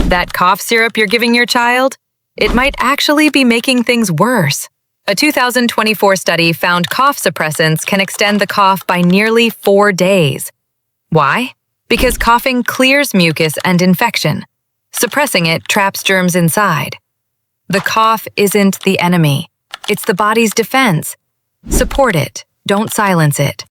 That cough syrup you're giving your child? It might actually be making things worse. A 2024 study found cough suppressants can extend the cough by nearly 4 days. Why? Because coughing clears mucus and infection. Suppressing it traps germs inside. The cough isn't the enemy. It's the body's defense. Support it. Don't silence it.